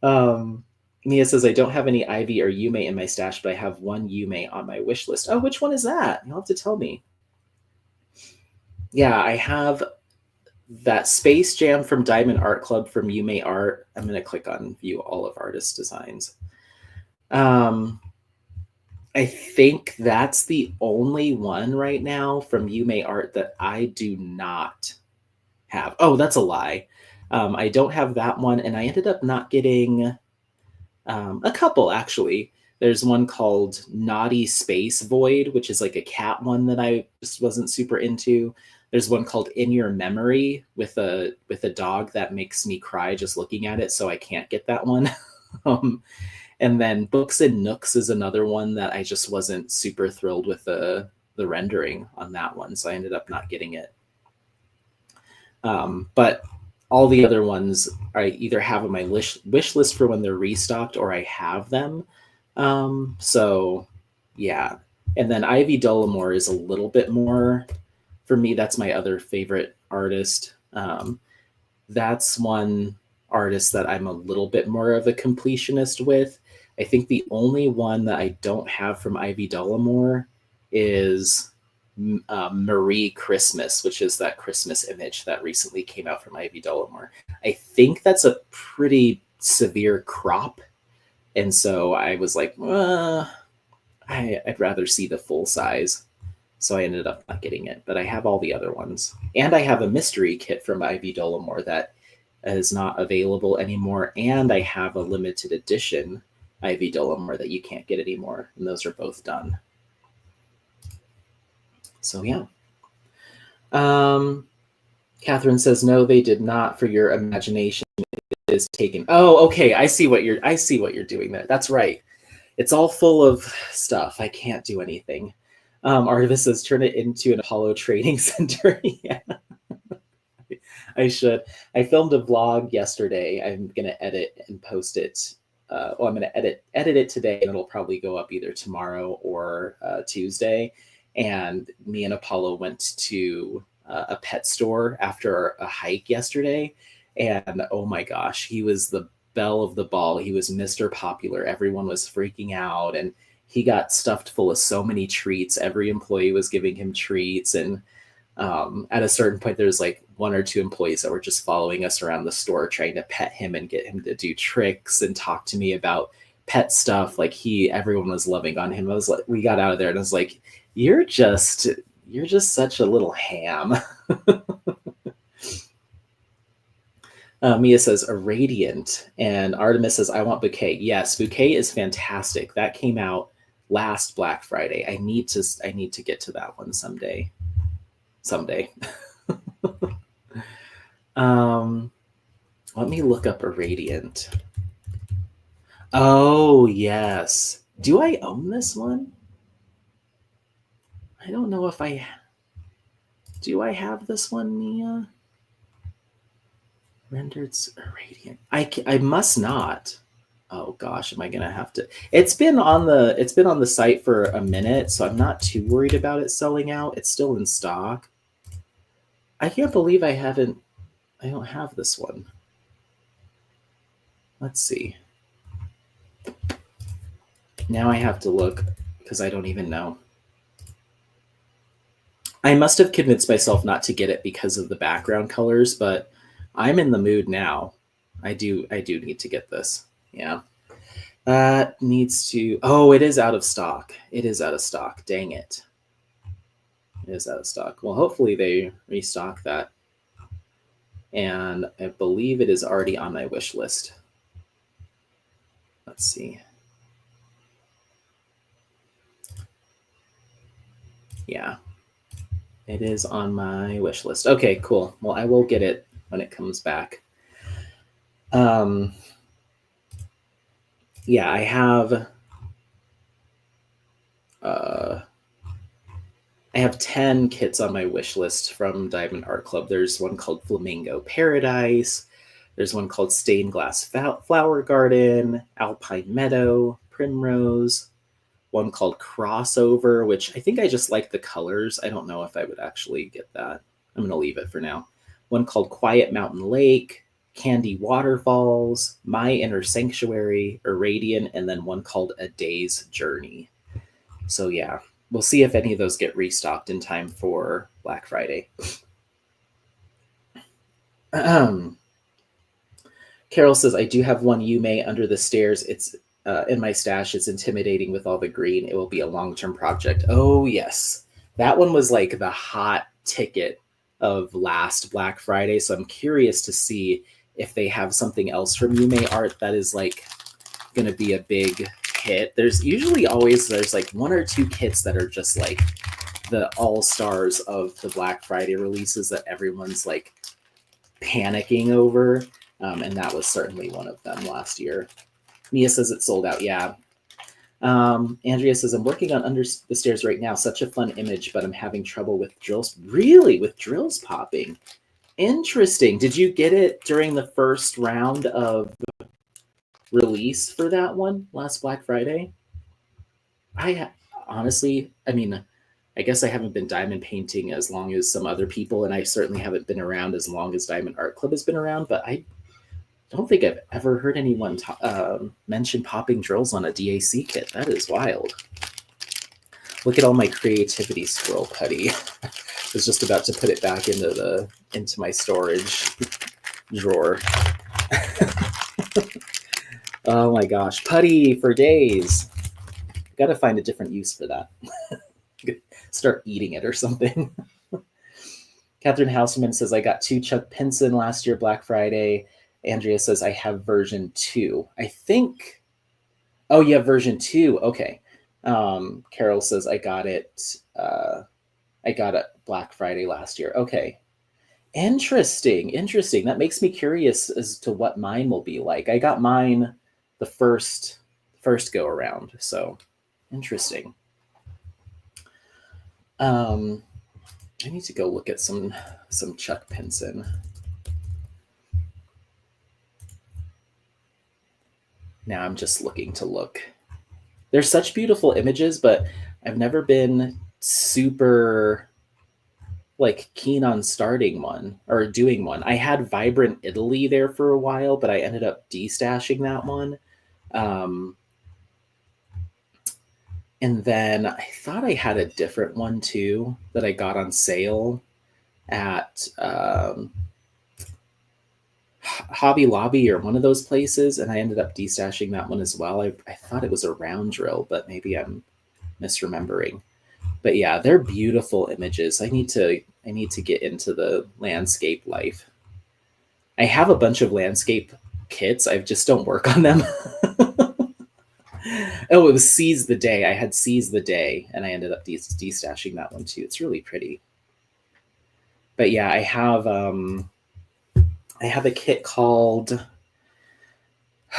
Mia says, I don't have any Ivy or Yume in my stash, but I have one Yume on my wish list. Oh, which one is that? You'll have to tell me. Yeah, I have that Space Jam from Diamond Art Club from Yume Art. I'm going to click on view all of artist designs. I think that's the only one right now from Yume Art that I do not have. Oh, that's a lie. I don't have that one, and I ended up not getting a couple actually. There's one called Naughty Space Void, which is like a cat one that I just wasn't super into. There's one called In Your Memory with a dog that makes me cry just looking at it, so I can't get that one. And then Books and Nooks is another one that I just wasn't super thrilled with the rendering on that one, so I ended up not getting it. But all the other ones I either have on my wish list for when they're restocked or I have them. So yeah. And then Ivy Dollamore is a little bit more for me. That's my other favorite artist. That's one artist that I'm a little bit more of a completionist with. I think the only one that I don't have from Ivy Dollamore is Marie Christmas, which is that Christmas image that recently came out from Ivy Dollamore. I think that's a pretty severe crop. And so I was like, I'd rather see the full size. So I ended up not getting it, but I have all the other ones. And I have a mystery kit from Ivy Dollamore that is not available anymore. And I have a limited edition Ivy Dollamore that you can't get anymore. And those are both done. So yeah. Catherine says, no, they did not. For your imagination is taken. Oh, okay. I see what you're doing there. That's right. It's all full of stuff. I can't do anything. Artemis says, turn it into an Apollo training center. Yeah. I should. I filmed a vlog yesterday. I'm gonna edit and post it. I'm gonna edit it today, and it'll probably go up either tomorrow or Tuesday. And me and Apollo went to a pet store after a hike yesterday, and oh my gosh, he was the belle of the ball. He was Mr. Popular. Everyone was freaking out, and he got stuffed full of so many treats. Every employee was giving him treats, and at a certain point, there's like one or two employees that were just following us around the store, trying to pet him and get him to do tricks and talk to me about pet stuff. Like everyone was loving on him. I was like, we got out of there, and I was like, you're just such a little ham. Mia says, a radiant, and Artemis says, I want Bouquet. Yes, Bouquet is fantastic. That came out last Black Friday. I need to get to that one someday. Let me look up a radiant. Oh yes. Do I own this one? I don't know if do I have this one, Mia? Rendered radiant. I must not. Oh gosh, am I gonna have to? It's been on the site for a minute, so I'm not too worried about it selling out. It's still in stock. I can't believe I don't have this one. Let's see. Now I have to look because I don't even know. I must have convinced myself not to get it because of the background colors, but I'm in the mood now. I do need to get this. Yeah. That needs to. Oh, it is out of stock. It is out of stock. Dang it. It is out of stock. Well, hopefully they restock that. and I believe it is already on my wish list. Let's see. Yeah, it is on my wish list. Okay, cool. Well, I will get it when it comes back. Um, yeah, uh, I have 10 kits on my wish list from Diamond Art Club. There's one called Flamingo Paradise. There's one called Stained Glass Flower Garden, Alpine Meadow, Primrose. One called Crossover, which I think I just like the colors. I don't know if I would actually get that. I'm going to leave it for now. One called Quiet Mountain Lake, Candy Waterfalls, My Inner Sanctuary, Irradiant, and then one called A Day's Journey. So yeah, we'll see if any of those get restocked in time for Black Friday. Carol says, I do have one Yume under the stairs. It's in my stash. It's intimidating with all the green. It will be a long-term project. Oh, yes. That one was like the hot ticket of last Black Friday. So I'm curious to see if they have something else from Yume Art that is like going to be a big hit. There's like one or two kits that are just like the all-stars of the Black Friday releases that everyone's like panicking over. And that was certainly one of them last year. Mia says it sold out. Yeah. Andrea says, I'm working on Under the Stairs right now. Such a fun image, but I'm having trouble with drills. Really? With drills popping? Interesting. Did you get it during the first round of release for that one last Black Friday? Honestly, I mean, I guess I haven't been diamond painting as long as some other people, and I certainly haven't been around as long as Diamond Art Club has been around, but I don't think I've ever heard anyone mention popping drills on a DAC kit. That is wild. Look at all my creativity scroll putty. I was just about to put it back into my storage drawer. Oh my gosh, putty for days. Got to find a different use for that. Start eating it or something. Catherine Houseman says, I got 2 Chuck Pinson last year, Black Friday. Andrea says, I have version 2. I think, oh, you have version 2. Okay. Carol says, I got it Black Friday last year. Okay. Interesting. That makes me curious as to what mine will be like. I got mine the first go around. So interesting. I need to go look at some Chuck Pinson. Now I'm just looking to look. There's such beautiful images, but I've never been super like keen on starting one or doing one. I had Vibrant Italy there for a while, but I ended up destashing that one. And then I thought I had a different one too that I got on sale at Hobby Lobby or one of those places, and I ended up destashing that one as well. I thought it was a round drill, but maybe I'm misremembering. But yeah, they're beautiful images. I need to get into the landscape life. I have a bunch of landscape kits. I just don't work on them. Oh, it was Seize the Day. I had Seize the Day, and I ended up destashing that one too. It's really pretty. But yeah, I have a kit called,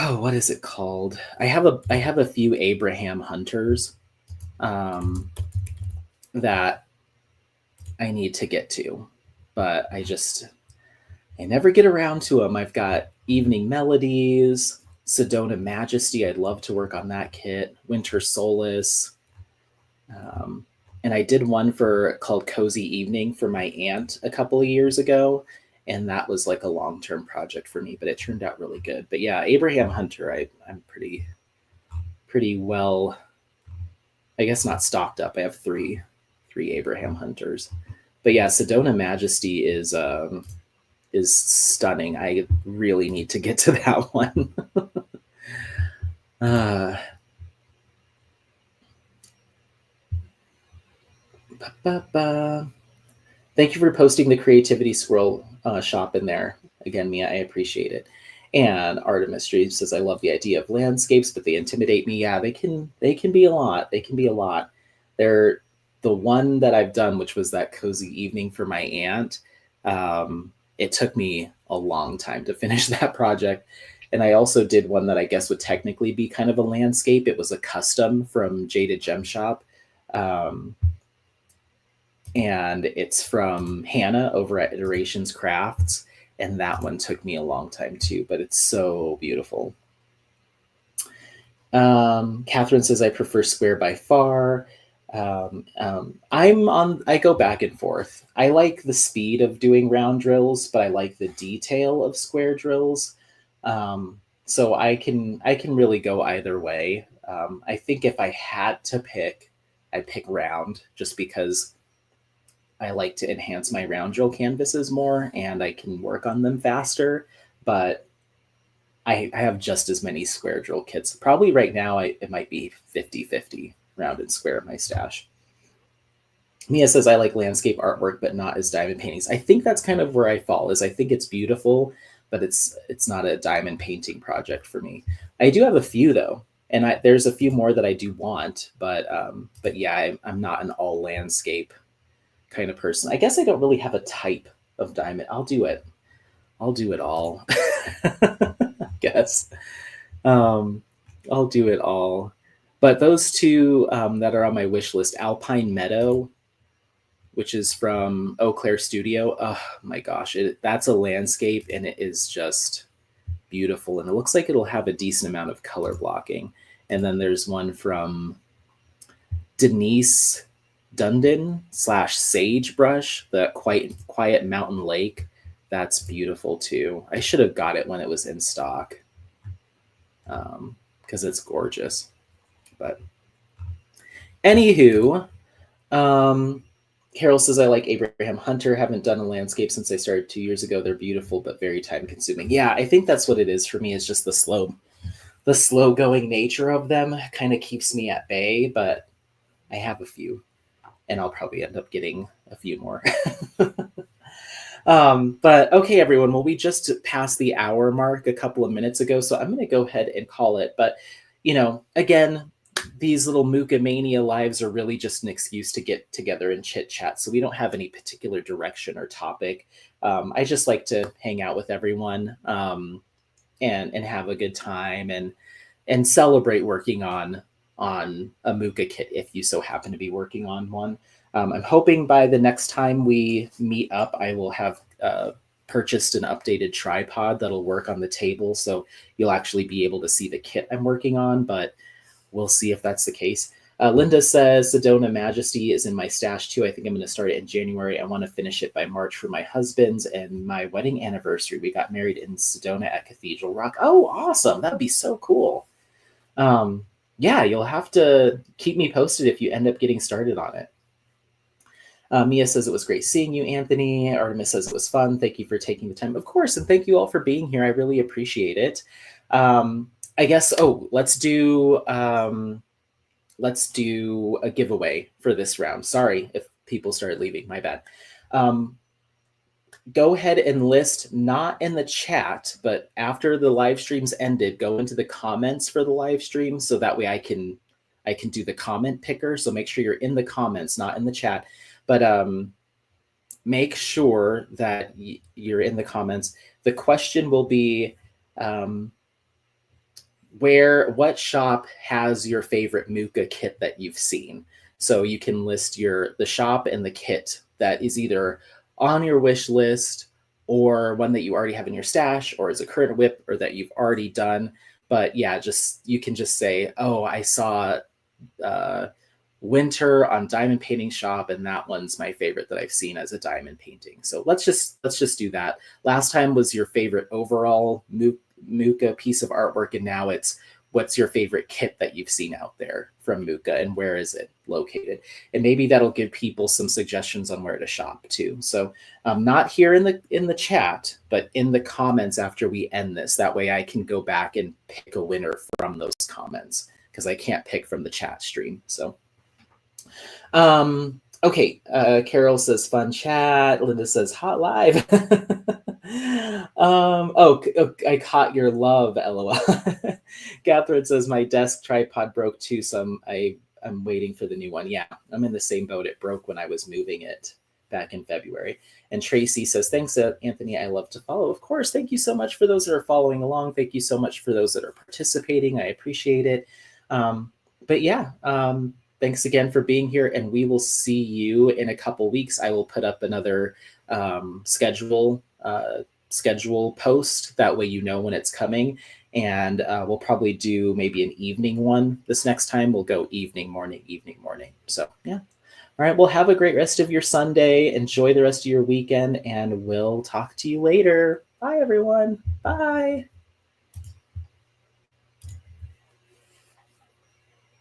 oh, what is it called? I have a few Abraham Hunters that I need to get to, but I never get around to them. I've got Evening Melodies, Sedona Majesty. I'd love to work on that kit. Winter Solace. And I did one called Cozy Evening for my aunt a couple of years ago. And that was like a long-term project for me, but it turned out really good. But yeah, Abraham Hunter, I'm pretty well, I guess not stocked up. I have three Abraham Hunters. But yeah, Sedona Majesty is stunning. I really need to get to that one. Thank you for posting the Creativity Scroll shop in there. Again, Mia, I appreciate it. And Artemis Dream says, I love the idea of landscapes, but they intimidate me. Yeah, they can be a lot. They can be a lot. They're the one that I've done, which was that cozy evening for my aunt. It took me a long time to finish that project. And I also did one that I guess would technically be kind of a landscape. It was a custom from Jaded Gem Shop. Um, and it's from Hannah over at Iterations Crafts. And that one took me a long time too, but it's so beautiful. Catherine says, I prefer square by far. I go back and forth. I like the speed of doing round drills, but I like the detail of square drills. So I can really go either way. I think if I had to pick, I'd pick round just because I like to enhance my round drill canvases more and I can work on them faster. But I have just as many square drill kits. Probably right now, it might be 50-50 round and square in my stash. Mia says, I like landscape artwork, but not as diamond paintings. I think that's kind of where I fall, is I think it's beautiful, but it's not a diamond painting project for me. I do have a few though, and there's a few more that I do want, but yeah, I'm not an all landscape kind of person. I guess I don't really have a type of diamond. I'll do it. I'll do it all. I guess. Um, I'll do it all. But those two that are on my wish list, Alpine Meadow, which is from Eau Claire Studio. Oh my gosh, that's a landscape and it is just beautiful. And it looks like it'll have a decent amount of color blocking. And then there's one from Denise Dundon / Sagebrush, the quiet mountain lake. That's beautiful too. I should have got it when it was in stock because it's gorgeous. But anywho, um, Carol says, I like Abraham Hunter. Haven't done a landscape since I started 2 years ago. They're beautiful, but very time consuming. Yeah, I think that's what it is for me, is just the slow going nature of them kind of keeps me at bay, but I have a few and I'll probably end up getting a few more. But okay, everyone. Well, we just passed the hour mark a couple of minutes ago, so I'm going to go ahead and call it. But, again, these little Mucha Mania lives are really just an excuse to get together and chit chat. So we don't have any particular direction or topic. I just like to hang out with everyone and have a good time and celebrate working on a Mucha kit if you so happen to be working on one. I'm hoping by the next time we meet up, I will have purchased an updated tripod that'll work on the table, so you'll actually be able to see the kit I'm working on, but we'll see if that's the case. Linda says, Sedona Majesty is in my stash too. I think I'm going to start it in January. I want to finish it by March for my husband's and my wedding anniversary. We got married in Sedona at Cathedral Rock. Oh, awesome. That would be so cool. Yeah, you'll have to keep me posted if you end up getting started on it. Mia says it was great seeing you, Anthony. Artemis says it was fun. Thank you for taking the time. Of course, and thank you all for being here. I really appreciate it. I guess, let's do a giveaway for this round. Sorry if people started leaving, my bad. Go ahead and list, not in the chat, but after the live stream's ended, go into the comments for the live stream so that way I can do the comment picker. So make sure you're in the comments, not in the chat. But make sure that you're in the comments. The question will be, what shop has your favorite Mucha kit that you've seen? So you can list the shop and the kit that is either on your wish list or one that you already have in your stash or is a current whip or that you've already done. But yeah, you can just say, oh, I saw Winter on Diamond Painting Shop, and that one's my favorite that I've seen as a diamond painting. So let's just do that. Last time was your favorite overall Mucha piece of artwork, and now it's what's your favorite kit that you've seen out there from Mucha and where is it located? And maybe that'll give people some suggestions on where to shop too. So not here in the chat, but in the comments after we end this. That way I can go back and pick a winner from those comments because I can't pick from the chat stream. So okay, Carol says fun chat. Linda says hot live. I caught your love, LOL. Catherine says my desk tripod broke too, so I'm waiting for the new one. Yeah, I'm in the same boat. It broke when I was moving it back in February. And Tracy says, thanks, Anthony. I love to follow. Of course. Thank you so much for those that are following along. Thank you so much for those that are participating. I appreciate it. But yeah, thanks again for being here. And we will see you in a couple weeks. I will put up another schedule post. That way you know when it's coming. And we'll probably do maybe an evening one this next time. We'll go evening, morning, evening, morning. So yeah. All right. Well, have a great rest of your Sunday. Enjoy the rest of your weekend, and we'll talk to you later. Bye, everyone. Bye.